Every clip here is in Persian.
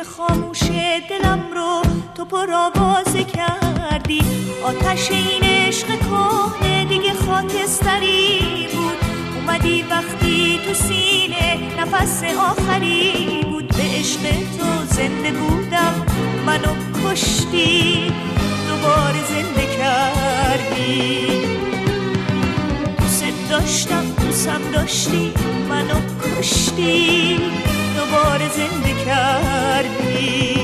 فکر خاموش دلم رو تو پر آوازه کردی. آتش این عشق کهنه دیگه خاکستری بود. اومدی وقتی تو سینه نفس آخری بود. به عشق تو زنده بودم منو کشتی، دوباره زنده کردی. دوست داشتم دوستم داشتی منو کشتی، دوباره زنده کردی.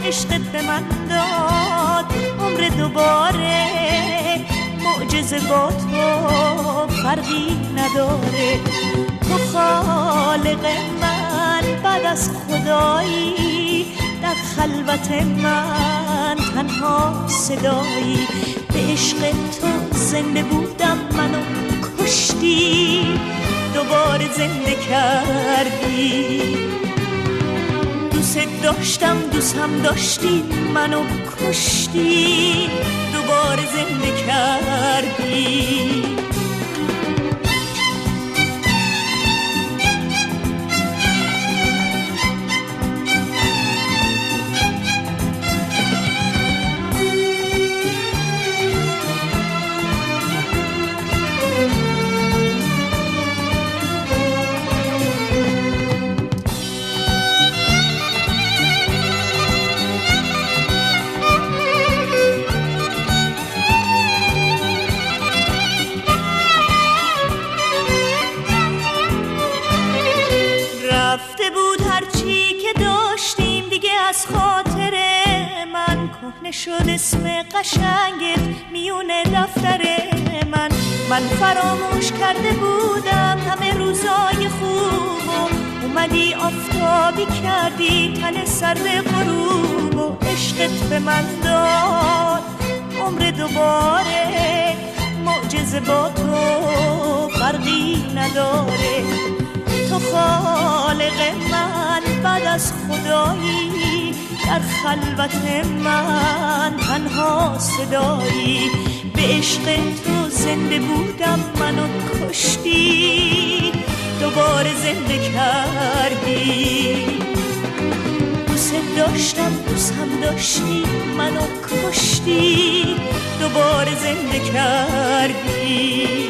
عشقت به من داد عمر دوباره، معجزه با تو فرقی نداره. تو خالق من بعد از خدایی، در خلوت من تنها صدایی. به عشق تو زنده بودم منو کشتی، دوباره زنده کردی. دوست داشتم دوستم داشتی منو کشتی، دوباره زنده کردی. رفته بود هرچی که داشتیم دیگه از خاطر من، کهنه شد اسم قشنگت میونه دفتر من. من فراموش کرده بودم همه روزای خوبو، اومدی آفتابی کردی تن سرد غروب. و عشقت به من داد عمر دوباره، معجزه با تو فرقی نداره. تو خالق من بعد از خدایی، در خلوت من تنها صدایی. به عشق تو زنده بودم منو کشتی، دوباره زنده کردی. دوست داشتم دوستم داشتی منو کشتی، دوباره زنده کردی.